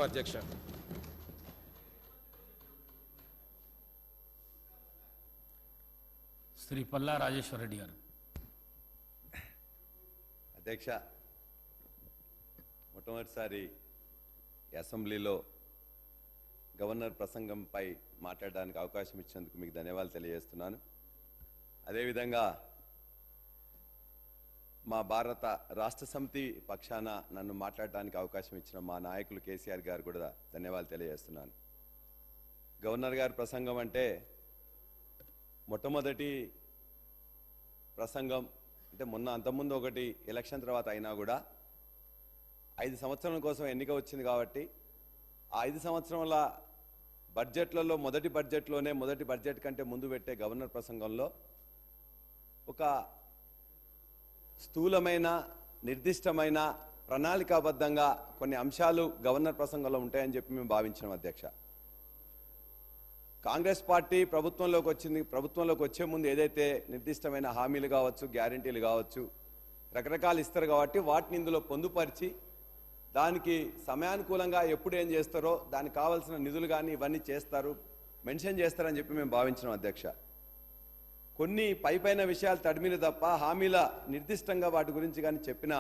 అధ్యక్ష. శ్రీ పల్లా రాజేశ్వర రెడ్డి గారు. అధ్యక్ష, మొట్టమొదటిసారి అసెంబ్లీలో గవర్నర్ ప్రసంగంపై మాట్లాడడానికి అవకాశం ఇచ్చినందుకు మీకు ధన్యవాదాలు తెలియజేస్తున్నాను. అదేవిధంగా మా భారత రాష్ట్ర సమితి పక్షాన నన్ను మాట్లాడడానికి అవకాశం ఇచ్చిన మా నాయకులు కేసీఆర్ గారు కూడా ధన్యవాదాలు తెలియజేస్తున్నాను. గవర్నర్ గారి ప్రసంగం అంటే మొట్టమొదటి ప్రసంగం అంటే అంతకుముందు ఒకటి ఎలక్షన్ తర్వాత అయినా కూడా 5 సంవత్సరాల కోసం ఎన్నిక వచ్చింది కాబట్టి ఆ 5 సంవత్సరాల బడ్జెట్లలో మొదటి బడ్జెట్ కంటే ముందు పెట్టే గవర్నర్ ప్రసంగంలో ఒక స్థూలమైన నిర్దిష్టమైన ప్రణాళికాబద్ధంగా కొన్ని అంశాలు గవర్నర్ ప్రసంగంలో ఉంటాయని చెప్పి మేము భావించాం అధ్యక్ష. కాంగ్రెస్ పార్టీ ప్రభుత్వంలోకి వచ్చే ముందు ఏదైతే నిర్దిష్టమైన హామీలు కావచ్చు, గ్యారంటీలు కావచ్చు, రకరకాలు ఇస్తారు కాబట్టి వాటిని ఇందులో పొందుపరిచి దానికి సమయానుకూలంగా ఎప్పుడు ఏం చేస్తారో దానికి కావాల్సిన నిధులు కానీ ఇవన్నీ మెన్షన్ చేస్తారని చెప్పి మేము భావించినాం అధ్యక్ష. కొన్ని పైపైన విషయాలు తడిమిన తప్ప హామీల నిర్దిష్టంగా వాటి గురించి కానీ చెప్పిన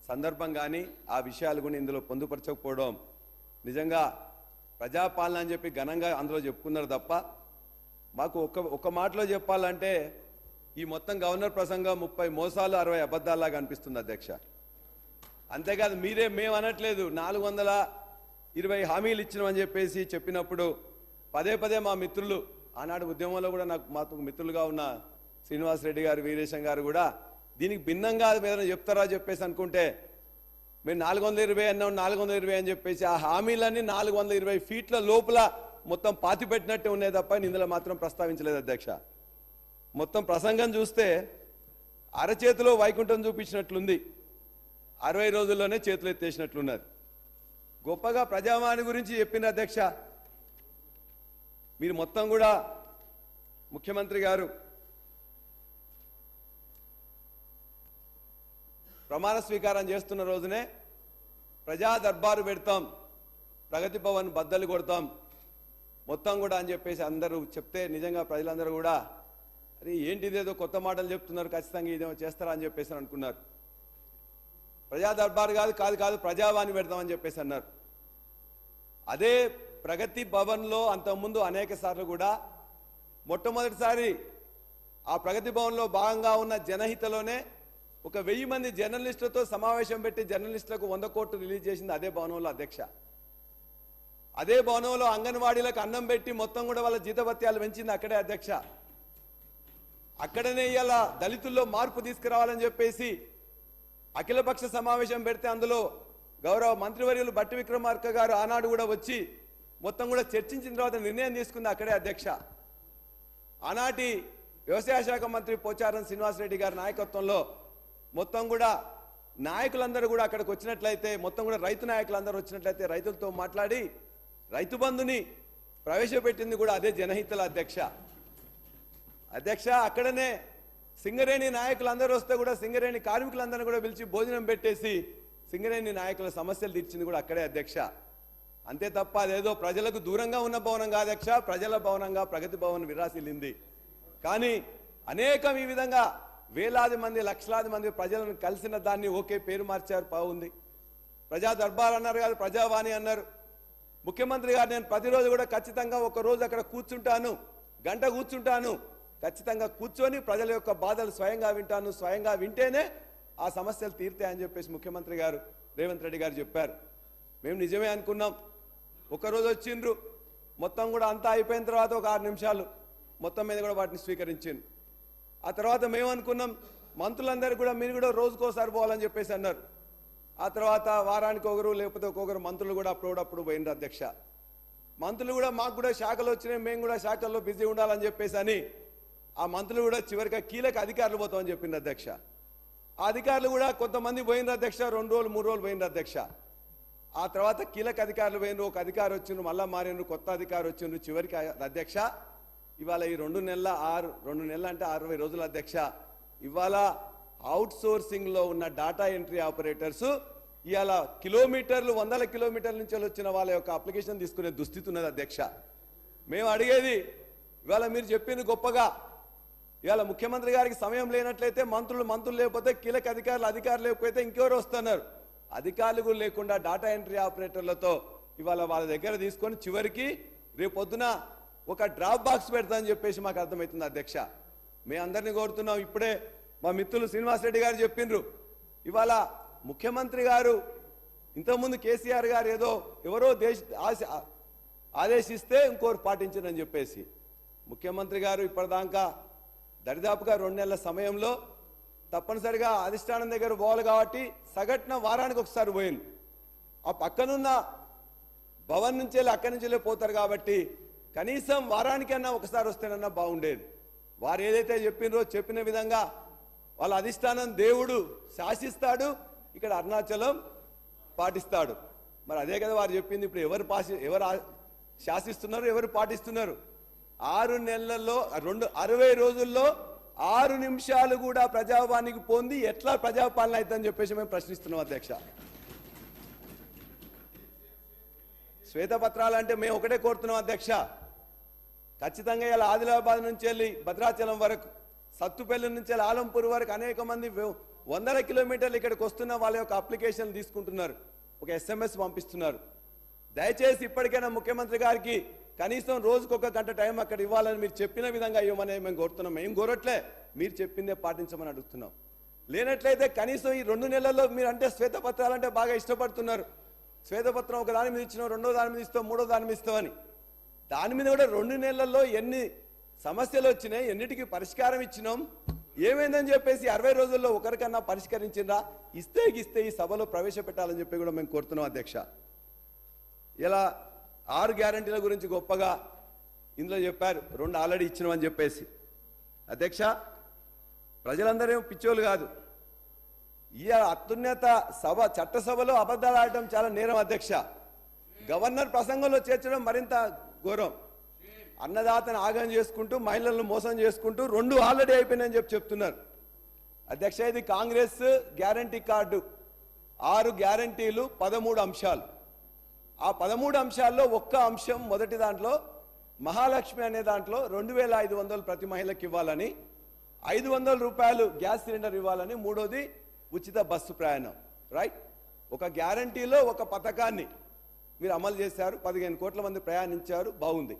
సందర్భం కానీ ఆ విషయాలు కూడా ఇందులో పొందుపరచకపోవడం నిజంగా ప్రజాపాలన అని చెప్పి ఘనంగా అందులో చెప్పుకున్నారు తప్ప మాకు ఒక మాటలో చెప్పాలంటే ఈ మొత్తం గవర్నర్ ప్రసంగం 30 మోసాలు 60 అబద్ధాలాగా అనిపిస్తుంది అధ్యక్ష. అంతేకాదు మేము అనట్లేదు 420 హామీలు ఇచ్చినామని చెప్పేసి చెప్పినప్పుడు పదే మా మిత్రులు ఆనాడు ఉద్యమంలో కూడా మాకు మిత్రులుగా ఉన్న శ్రీనివాస్ రెడ్డి గారు, వీరేశం గారు కూడా దీనికి భిన్నంగా ఏదైనా చెప్తారా చెప్పేసి అనుకుంటే మేము 420 అన్నాం 420 అని చెప్పేసి ఆ హామీలన్నీ 420 ఫీట్ల లోపల మొత్తం పాతిపెట్టినట్టే ఉన్నాయి తప్ప ఇందులో మాత్రం ప్రస్తావించలేదు అధ్యక్ష. మొత్తం ప్రసంగం చూస్తే అరచేతిలో వైకుంఠం చూపించినట్లుంది, 60 రోజుల్లోనే చేతులు ఎత్తేసినట్లున్నది. గొప్పగా ప్రజావాణి గురించి చెప్పిన అధ్యక్ష. మీరు మొత్తం కూడా ముఖ్యమంత్రి గారు ప్రమాణ స్వీకారం చేస్తున్న రోజునే ప్రజా దర్బారు పెడతాం, ప్రగతి భవన్ బద్దలు కొడతాం మొత్తం కూడా అని చెప్పేసి అందరూ చెప్తే నిజంగా ప్రజలందరూ కూడా అరే ఏంటిదేదో కొత్త మాటలు చెప్తున్నారు, ఖచ్చితంగా ఇదేమో చేస్తారా అని చెప్పేసి అనుకున్నారు. ప్రజా దర్బారు కాదు ప్రజావాణి పెడతామని చెప్పేసి అన్నారు. అదే ప్రగతి భవన్లో అంతకుముందు అనేక సార్లు కూడా మొట్టమొదటిసారి ఆ ప్రగతి భవన్లో భాగంగా ఉన్న జనహితలోనే ఒక 1000 మంది జర్నలిస్టులతో సమావేశం పెట్టి జర్నలిస్టులకు 100 కోట్లు రిలీజ్ చేసింది అదే భవనంలో అధ్యక్ష. అదే భవనంలో అంగన్వాడీలకు అన్నం పెట్టి మొత్తం కూడా వాళ్ళ జీతభత్యాలు పెంచింది అక్కడే అధ్యక్ష. అక్కడనే ఇలా దళితుల్లో మార్పు తీసుకురావాలని చెప్పేసి అఖిలపక్ష సమావేశం పెడితే అందులో గౌరవ మంత్రివర్యులు బట్టి విక్రమార్క గారు ఆనాడు కూడా వచ్చి మొత్తం కూడా చర్చించిన తర్వాత నిర్ణయం తీసుకుంది అక్కడే అధ్యక్ష. ఆనాటి వ్యవసాయ శాఖ మంత్రి పోచారం శ్రీనివాసరెడ్డి గారి నాయకత్వంలో మొత్తం కూడా నాయకులందరూ కూడా అక్కడికి వచ్చినట్లయితే మొత్తం కూడా రైతు నాయకులందరూ వచ్చినట్లయితే రైతులతో మాట్లాడి రైతు బంధుని ప్రవేశపెట్టింది కూడా అదే జనహితల అధ్యక్ష. అక్కడనే సింగరేణి నాయకులందరూ వస్తే కూడా సింగరేణి కార్మికులందరూ కూడా పిలిచి భోజనం పెట్టేసి సింగరేణి నాయకుల సమస్యలు తీర్చింది కూడా అక్కడే అధ్యక్ష. అంతే తప్ప అదేదో ప్రజలకు దూరంగా ఉన్న భవనం కాదు అధ్యక్ష, ప్రజల భవనంగా ప్రగతి భవన్ విరాసిల్లింది. కానీ అనేకం ఈ విధంగా వేలాది మంది లక్షలాది మంది ప్రజలను కలిసిన దాన్ని ఓకే పేరు మార్చారు, బాగుంది. ప్రజా దర్బార్ అన్నారు కాదు, ప్రజావాణి అన్నారు. ముఖ్యమంత్రి గారు నేను ప్రతిరోజు కూడా ఖచ్చితంగా ఒక రోజు అక్కడ కూర్చుంటాను, గంట కూర్చుంటాను, ఖచ్చితంగా కూర్చొని ప్రజల యొక్క బాధలు స్వయంగా వింటేనే ఆ సమస్యలు తీరుతాయని చెప్పేసి ముఖ్యమంత్రి గారు రేవంత్ రెడ్డి గారు చెప్పారు. మేము నిజమే అనుకున్నాం. ఒకరోజు వచ్చిండ్రు, మొత్తం కూడా అంతా అయిపోయిన తర్వాత ఒక 6 నిమిషాలు మొత్తం మీద కూడా వాటిని స్వీకరించింది. ఆ తర్వాత మేము అనుకున్నాం మంత్రులందరూ కూడా మీరు కూడా రోజుకోసారి పోవాలని చెప్పేసి అన్నారు. ఆ తర్వాత వారానికి ఒకరు లేకపోతే ఒక్కొక్కరు మంత్రులు కూడా అప్పుడప్పుడు పోయినారు అధ్యక్ష. మంత్రులు కూడా మాకు కూడా శాఖలు వచ్చినాయి, మేము కూడా శాఖల్లో బిజీ ఉండాలని చెప్పేసి అని ఆ మంత్రులు కూడా చివరిగా కీలక అధికారులు పోతామని చెప్పింది అధ్యక్ష. ఆ అధికారులు కూడా కొంతమంది పోయినారు అధ్యక్ష, 2 రోజులు 3 రోజులు పోయినారు అధ్యక్ష. ఆ తర్వాత కీలక అధికారులు పోయినారు, ఒక అధికారి వచ్చిండ్రు, మళ్ళా మారినారు, కొత్త అధికారి వచ్చిండ్రు. చివరికి అధ్యక్ష ఇవాళ ఈ 2 నెలల 2 నెలలు అంటే 60 రోజుల అధ్యక్ష ఇవాళ అవుట్ సోర్సింగ్ లో ఉన్న డాటా ఎంట్రీ ఆపరేటర్స్ ఇవాళ కిలోమీటర్లు 100 కిలోమీటర్ల నుంచి వచ్చిన వాళ్ళ యొక్క అప్లికేషన్ తీసుకునే దుస్థితి ఉన్నది అధ్యక్ష. మేము అడిగేది ఇవాళ మీరు చెప్పింది గొప్పగా, ఇవాళ ముఖ్యమంత్రి గారికి సమయం లేనట్లయితే మంత్రులు లేకపోతే కీలక అధికారులు లేకపోతే ఇంకెవరు వస్తున్నారు, అధికారులు కూడా లేకుండా డాటా ఎంట్రీ ఆపరేటర్లతో ఇవాళ వాళ్ళ దగ్గర తీసుకొని చివరికి రేపొద్దున ఒక డ్రాప్ బాక్స్ పెడతామని చెప్పేసి మాకు అర్థమవుతుంది అధ్యక్ష. మేము అందరినీ కోరుతున్నాం, ఇప్పుడే మా మిత్రులు శ్రీనివాసరెడ్డి గారు చెప్పిండ్రు, ఇవాళ ముఖ్యమంత్రి గారు ఇంతకుముందు కేసీఆర్ గారు ఎవరో ఆదేశిస్తే ఇంకోరు పాటించరని చెప్పేసి ముఖ్యమంత్రి గారు ఇప్పటిదాకా దరిదాపుగా 2 నెలల సమయంలో తప్పనిసరిగా అధిష్టానం దగ్గర పోవాలి కాబట్టి సగటున వారానికి ఒకసారి పోయింది. ఆ పక్కనున్న భవన్ నుంచి అక్కడి నుంచి పోతారు కాబట్టి కనీసం వారానికన్నా ఒకసారి వస్తేనన్నా బాగుండేది. వారు ఏదైతే చెప్పిన విధంగా వాళ్ళ అధిష్టానం దేవుడు శాసిస్తాడు, ఇక్కడ అరుణాచలం పాటిస్తాడు. మరి అదే కదా వారు చెప్పింది. ఇప్పుడు ఎవరు శాసిస్తున్నారు, ఎవరు పాటిస్తున్నారు? 6 నెలల్లో 60 రోజుల్లో 6 నిమిషాలు కూడా ప్రజావానికి పొంది ఎట్లా ప్రజాపాలన అవుతుందని చెప్పేసి మేము ప్రశ్నిస్తున్నాం అధ్యక్ష. శ్వేతపత్రాలు అంటే మేము ఒకటే కోరుతున్నాం అధ్యక్ష, ఖచ్చితంగా ఇలా ఆదిలాబాద్ నుంచి వెళ్ళి భద్రాచలం వరకు, సత్తుపల్లి నుంచి వెళ్ళి ఆలంపూర్ వరకు అనేక మంది 100 కిలోమీటర్లు ఇక్కడికి వస్తున్న వాళ్ళ యొక్క అప్లికేషన్ తీసుకుంటున్నారు, ఒక SMS పంపిస్తున్నారు. దయచేసి ఇప్పటికైనా ముఖ్యమంత్రి గారికి కనీసం రోజుకు 1 గంట టైం అక్కడ ఇవ్వాలని మీరు చెప్పిన విధంగా ఇవ్వమని మేము కోరుతున్నాం. మేము కోరట్లే, మీరు చెప్పిందే పాటించమని అడుగుతున్నాం. లేనట్లయితే కనీసం ఈ 2 నెలల్లో మీరు అంటే శ్వేతపత్రాలంటే బాగా ఇష్టపడుతున్నారు, శ్వేతపత్రం ఒక దాని మీద ఇచ్చినాం, 2వ దాని మీద ఇస్తాం, 3వ దాని మీద ఇస్తామని. దాని మీద కూడా 2 నెలల్లో ఎన్ని సమస్యలు వచ్చినాయి, ఎన్నిటికీ పరిష్కారం ఇచ్చినాం, ఏమైందని చెప్పేసి 60 రోజుల్లో ఒకరికన్నా పరిష్కరించిందా? ఇస్తే ఈ సభలో ప్రవేశపెట్టాలని చెప్పి కూడా మేము కోరుతున్నాం అధ్యక్ష. ఇలా 6 గ్యారంటీల గురించి గొప్పగా ఇందులో చెప్పారు, 2 ఆల్రెడీ ఇచ్చినామని చెప్పేసి. అధ్యక్ష, ప్రజలందరూ పిచ్చోళ్ళు కాదు. ఈ అత్యున్నత చట్టసభలో అబద్ధాలు ఆడటం చాలా నేరం అధ్యక్ష. గవర్నర్ ప్రసంగంలో చేర్చడం మరింత ఘోరం. అన్నదాతను ఆగం చేసుకుంటూ, మహిళలను మోసం చేసుకుంటూ 2 ఆల్రెడీ అయిపోయినాయని చెప్తున్నారు అధ్యక్ష. ఇది కాంగ్రెస్ గ్యారంటీ కార్డు, 6 గ్యారంటీలు, 13 అంశాలు. ఆ 13 అంశాల్లో ఒక్క అంశం, మొదటి దాంట్లో మహాలక్ష్మి అనే దాంట్లో 2500 ప్రతి మహిళకి ఇవ్వాలని, 500 రూపాయలు గ్యాస్ సిలిండర్ ఇవ్వాలని, 3వది ఉచిత బస్సు ప్రయాణం. రైట్, ఒక గ్యారంటీలో ఒక పథకాన్ని మీరు అమలు చేశారు, 15 కోట్ల మంది ప్రయాణించారు, బాగుంది.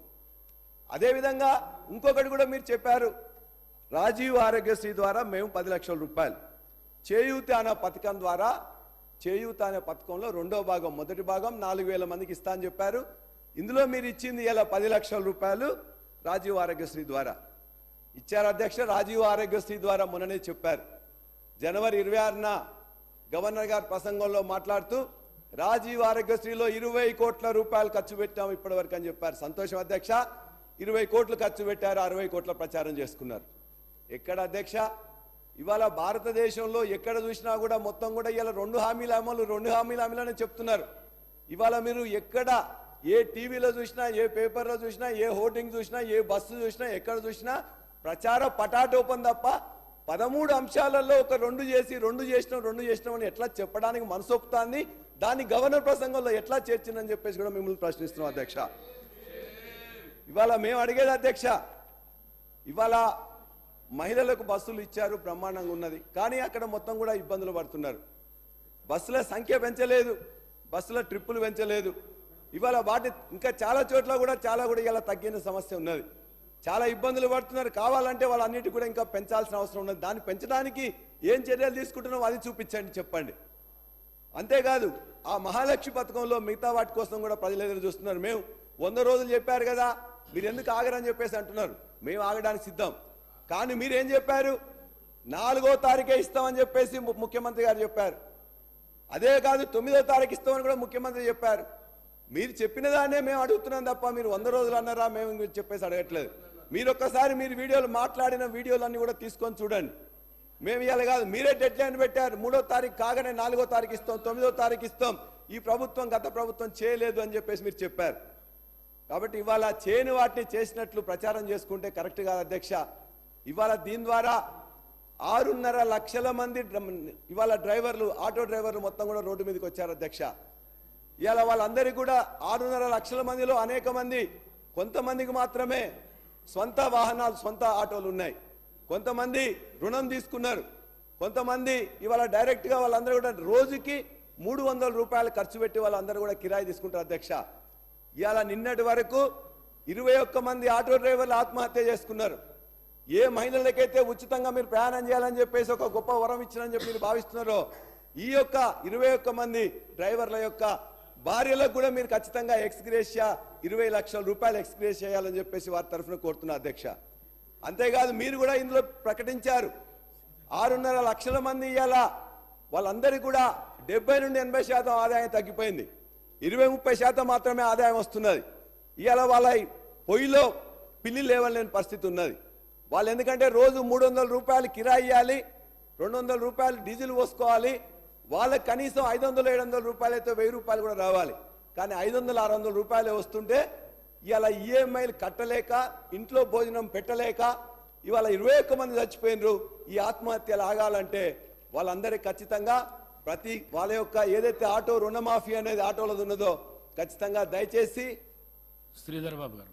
అదేవిధంగా ఇంకొకటి కూడా మీరు చెప్పారు, రాజీవ్ ఆరోగ్యశ్రీ ద్వారా మేము 10 లక్షల రూపాయలు, చేయూత అనే పథకం ద్వారా, చేయూత అనే పథకంలో 2వ భాగం, మొదటి భాగం 4000 మందికి ఇస్తా అని చెప్పారు. ఇందులో మీరు ఇచ్చింది ఇలా 10 లక్షల రూపాయలు రాజీవ్ ఆరోగ్యశ్రీ ద్వారా ఇచ్చారు అధ్యక్ష. రాజీవ్ ఆరోగ్యశ్రీ ద్వారా మొన్ననే చెప్పారు, జనవరి 26న గవర్నర్ గారు ప్రసంగంలో మాట్లాడుతూ రాజీవ్ ఆరోగ్యశ్రీలో 20 కోట్ల రూపాయలు ఖర్చు పెట్టాము ఇప్పటివరకు అని చెప్పారు. సంతోషం అధ్యక్ష, 20 కోట్లు ఖర్చు పెట్టారు, 60 కోట్ల ప్రచారం చేసుకున్నారు. ఎక్కడ అధ్యక్ష? ఇవాళ భారతదేశంలో ఎక్కడ చూసినా కూడా మొత్తం కూడా ఇవాళ 2 హామీల అమలు, 2 హామీల అమలు చెప్తున్నారు. ఇవాళ మీరు ఎక్కడ ఏ టీవీలో చూసినా, ఏ పేపర్లో చూసినా, ఏ హోర్డింగ్ చూసినా, ఏ బస్సు చూసినా, ఎక్కడ చూసినా ప్రచార పటాటోపం తప్ప 13 అంశాలలో ఒక 2 చేసినాం అని ఎట్లా చెప్పడానికి మనసొప్పుతాన్ని, దాన్ని గవర్నర్ ప్రసంగంలో ఎట్లా చేర్చిందని చెప్పేసి కూడా మిమ్మల్ని ప్రశ్నిస్తున్నాం అధ్యక్ష. ఇవాళ మేము అడిగేది అధ్యక్ష, ఇవాళ మహిళలకు బస్సులు ఇచ్చారు, బ్రహ్మాండంగా ఉన్నది, కానీ అక్కడ మొత్తం కూడా ఇబ్బందులు పడుతున్నారు. బస్సుల సంఖ్య పెంచలేదు, బస్సుల ట్రిప్పులు పెంచలేదు. ఇవాళ వాటి ఇంకా చాలా చోట్ల కూడా ఇలా తగ్గిన సమస్య ఉన్నది, చాలా ఇబ్బందులు పడుతున్నారు. కావాలంటే వాళ్ళన్నిటి కూడా ఇంకా పెంచాల్సిన అవసరం ఉన్నది. దాన్ని పెంచడానికి ఏం చర్యలు తీసుకుంటున్నామో అది చూపించండి, చెప్పండి. అంతేకాదు ఆ మహాలక్ష్మి పథకంలో మిగతా వాటి కోసం కూడా ప్రజలు ఎదురు చూస్తున్నారు. మేము 100 రోజులు చెప్పారు కదా, మీరు ఎందుకు ఆగరని చెప్పేసి అంటున్నారు. మేము ఆగడానికి సిద్ధం, కానీ మీరేం చెప్పారు? 4వ తారీఖే ఇస్తామని చెప్పేసి ముఖ్యమంత్రి గారు చెప్పారు. అదే కాదు 9వ తారీఖు ఇస్తామని కూడా ముఖ్యమంత్రి చెప్పారు. మీరు చెప్పిన దాన్నే మేము అడుగుతున్నాం తప్ప మీరు 100 రోజులు అన్నారా మేము చెప్పేసి అడగట్లేదు. మీరు ఒక్కసారి మీరు వీడియోలు మాట్లాడిన వీడియోలన్నీ కూడా తీసుకొని చూడండి. మేము ఇవాళ కాదు, మీరే డెడ్ లైన్ పెట్టారు. 3వ తారీఖు కాగానే 4వ తారీఖు ఇస్తాం, 9వ తారీఖు ఇస్తాం. ఈ ప్రభుత్వం గత ప్రభుత్వం చేయలేదు అని చెప్పేసి మీరు చెప్పారు. కాబట్టి ఇవాళ చేయని వాటిని చేసినట్లు ప్రచారం చేసుకుంటే కరెక్ట్ కాదు అధ్యక్ష. ఇవాళ దీని ద్వారా 6.5 లక్షల మంది ఇవాళ డ్రైవర్లు, ఆటో డ్రైవర్లు మొత్తం కూడా రోడ్డు మీదకి వచ్చారు అధ్యక్ష. ఇవాళ వాళ్ళందరికీ కూడా 6.5 లక్షల మందిలో అనేక మంది, కొంతమందికి మాత్రమే సొంత వాహనాలు, సొంత ఆటోలు ఉన్నాయి. కొంతమంది రుణం తీసుకున్నారు. కొంతమంది ఇవాళ డైరెక్ట్గా వాళ్ళందరూ కూడా రోజుకి 300 రూపాయలు ఖర్చు పెట్టి వాళ్ళందరూ కూడా కిరాయి తీసుకుంటారు అధ్యక్ష. ఇవాళ నిన్నటి వరకు 21 మంది ఆటో డ్రైవర్లు ఆత్మహత్య చేసుకున్నారు. ఏ మహిళలకైతే ఉచితంగా మీరు ప్రయాణం చేయాలని చెప్పేసి ఒక గొప్ప వరం ఇచ్చారని చెప్పి మీరు భావిస్తున్నారో, ఈ యొక్క 21 మంది డ్రైవర్ల యొక్క భార్యలకు కూడా మీరు ఖచ్చితంగా ఎక్స్గ్రేషియా 20 లక్షల రూపాయలు ఎక్స్గ్రేషియా చేయాలని చెప్పేసి వారి తరఫున కోరుతున్నా అధ్యక్ష. అంతేకాదు మీరు కూడా ఇందులో ప్రకటించారు 6.5 లక్షల మంది ఇవాళ వాళ్ళందరికీ కూడా 70 నుండి 80% ఆదాయం తగ్గిపోయింది. 20-30% మాత్రమే ఆదాయం వస్తున్నది. ఇవాళ వాళ్ళ పొయ్యిలో పిల్లి లేవలేని పరిస్థితి ఉన్నది. వాళ్ళు ఎందుకంటే రోజు 300 రూపాయలు కిరాయి ఇవ్వాలి, 200 రూపాయలు డీజిల్ పోసుకోవాలి. వాళ్ళకి కనీసం 500-700 రూపాయలు అయితే 1000 రూపాయలు కూడా రావాలి. కానీ 500-600 రూపాయలే వస్తుంటే ఇవాళ ఈఎంఐలు కట్టలేక, ఇంట్లో భోజనం పెట్టలేక ఇవాళ 21 మంది చచ్చిపోయినరు. ఈ ఆత్మహత్యలు ఆగాలంటే వాళ్ళందరికీ ఖచ్చితంగా ప్రతి వాళ్ళ యొక్క ఏదైతే ఆటో రుణమాఫీ అనేది ఆటోలది ఉన్నదో ఖచ్చితంగా దయచేసి శ్రీధర్ బాబు గారు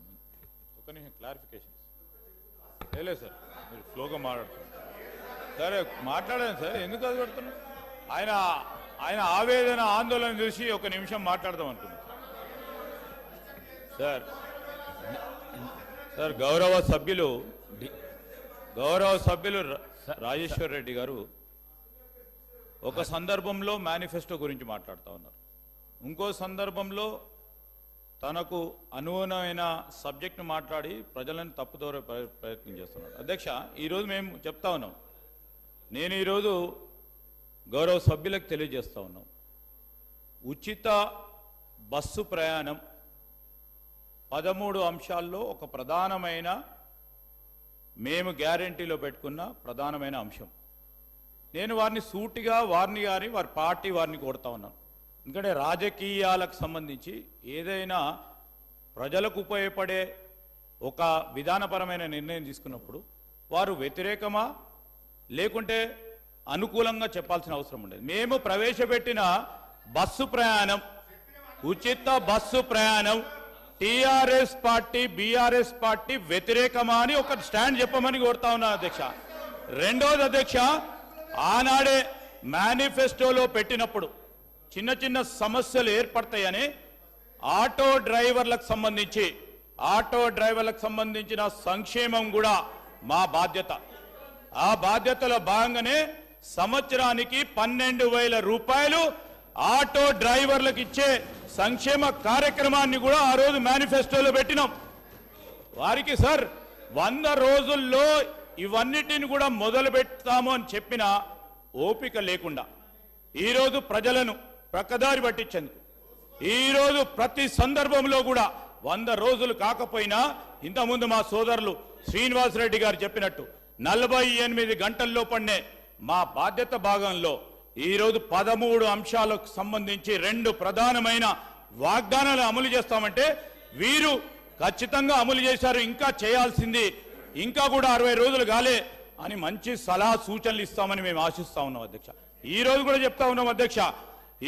ఒక నిమిషం క్లారిఫికేషన్ లేదు సార్, మీరు ఫ్లోగా మాట్లాడుతున్నారు. సరే మాట్లాడాను సార్, ఎందుకు అది పెడుతున్నారు? ఆయన ఆవేదన, ఆందోళన చూసి ఒక నిమిషం మాట్లాడదాం అంటున్నారు సార్. సార్ గౌరవ సభ్యులు రాజేశ్వర్ రెడ్డి గారు ఒక సందర్భంలో మేనిఫెస్టో గురించి మాట్లాడుతూ ఉన్నారు, ఇంకో సందర్భంలో తనకు అనుగుణమైన సబ్జెక్ట్ను మాట్లాడి ప్రజలను తప్పుదోరే ప్రయత్నం చేస్తున్నాడు. అధ్యక్ష, ఈరోజు మేము చెప్తా ఉన్నాం, నేను ఈరోజు గౌరవ సభ్యులకు తెలియజేస్తా ఉన్నాం, ఉచిత బస్సు ప్రయాణం 13 అంశాల్లో ఒక ప్రధానమైన, మేము గ్యారంటీలో పెట్టుకున్న ప్రధానమైన అంశం. నేను వారిని సూటిగా వారిని వారి పార్టీ వారిని కోరుతా ఉన్నాను. ఎందుకంటే రాజకీయాలకు సంబంధించి ఏదైనా ప్రజలకు ఉపయోగపడే ఒక విధానపరమైన నిర్ణయం తీసుకున్నప్పుడు వారు వ్యతిరేకమా లేకుంటే అనుకూలంగా చెప్పాల్సిన అవసరం ఉండేది. మేము ప్రవేశపెట్టిన బస్సు ప్రయాణం, ఉచిత బస్సు ప్రయాణం టీఆర్ఎస్ పార్టీ, బీఆర్ఎస్ పార్టీ వ్యతిరేకమా అని ఒక స్టాండ్ చెప్పమని కోరుతా ఉన్నాను అధ్యక్ష. రెండోది అధ్యక్ష, ఆనాడే మేనిఫెస్టోలో పెట్టినప్పుడు చిన్న చిన్న సమస్యలు ఏర్పడతాయని ఆటో డ్రైవర్లకు సంబంధించిన సంక్షేమం కూడా మా బాధ్యత. ఆ బాధ్యతలో భాగంగానే సంవత్సరానికి 12,000 రూపాయలు ఆటో డ్రైవర్లకు ఇచ్చే సంక్షేమ కార్యక్రమాన్ని కూడా ఆ రోజు మేనిఫెస్టోలో పెట్టినాం. వారికి సార్ 100 రోజుల్లో ఇవన్నిటిని కూడా మొదలు పెడతాము అని చెప్పిన ఓపిక లేకుండా ఈరోజు ప్రజలను ప్రక్కదారి పట్టించేందుకు ఈరోజు ప్రతి సందర్భంలో కూడా 100 రోజులు కాకపోయినా ఇంతకుముందు మా సోదరులు శ్రీనివాసరెడ్డి గారు చెప్పినట్టు 48 గంటల్లో పడినే మా బాధ్యత భాగంలో ఈరోజు 13 అంశాలకు సంబంధించి 2 ప్రధానమైన వాగ్దానాలు అమలు చేస్తామంటే వీరు ఖచ్చితంగా అమలు చేశారు. ఇంకా చేయాల్సింది ఇంకా కూడా 60 రోజులు కాలే అని మంచి సలహా సూచనలు ఇస్తామని మేము ఆశిస్తా ఉన్నాం అధ్యక్ష. ఈ రోజు కూడా చెప్తా ఉన్నాం అధ్యక్ష,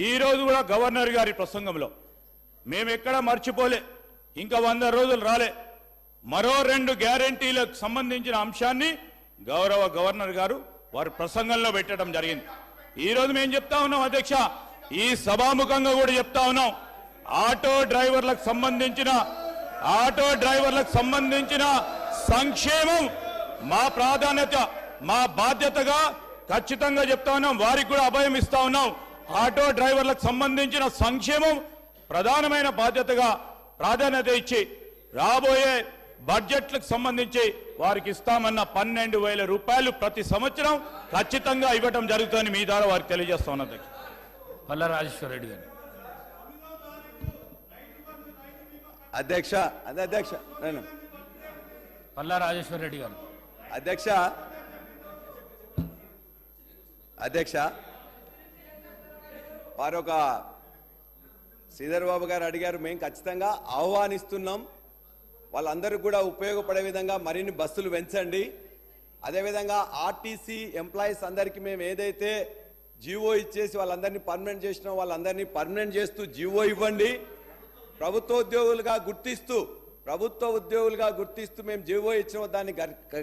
ఈ రోజు కూడా గవర్నర్ గారి ప్రసంగంలో మేము ఎక్కడా మర్చిపోలే, ఇంకా 100 రోజులు రాలే, మరో 2 గ్యారంటీలకు సంబంధించిన అంశాన్ని గౌరవ గవర్నర్ గారు వారి ప్రసంగంలో పెట్టడం జరిగింది. ఈ రోజు మేము చెప్తా ఉన్నాం అధ్యక్ష, ఈ సభాముఖంగా కూడా చెప్తా ఉన్నాం, ఆటో డ్రైవర్లకు సంబంధించిన సంక్షేమం మా ప్రాధాన్యత, మా బాధ్యతగా ఖచ్చితంగా చెప్తా ఉన్నాం. వారికి కూడా అభయం ఇస్తా ఉన్నాం. ఆటో డ్రైవర్లకు సంబంధించిన సంక్షేమం ప్రధానమైన బాధ్యతగా ప్రాధాన్యత ఇచ్చి రాబోయే బడ్జెట్లకు సంబంధించి వారికి ఇస్తామన్న 12,000 రూపాయలు ప్రతి సంవత్సరం ఖచ్చితంగా ఇవ్వటం జరుగుతుందని మీ ద్వారా వారికి తెలియజేస్తా ఉన్నది. పల్లా రాజేశ్వర రెడ్డి గారు. అధ్యక్ష పల్లా రాజేశ్వర రెడ్డి గారు. అధ్యక్ష వారొక శ్రీధర్ బాబు గారు అడిగారు, మేము ఖచ్చితంగా ఆహ్వానిస్తున్నాం, వాళ్ళందరూ కూడా ఉపయోగపడే విధంగా మరిన్ని బస్సులు పెంచండి, అదేవిధంగా ఆర్టీసీ ఎంప్లాయీస్ అందరికీ మేము ఏదైతే జీవో ఇచ్చేసి వాళ్ళందరినీ పర్మనెంట్ చేసినాం వాళ్ళందరినీ పర్మనెంట్ చేస్తూ జీవో ఇవ్వండి. ప్రభుత్వ ఉద్యోగులుగా గుర్తిస్తూ మేము జీవో ఇచ్చిన దాన్ని గట్టిగా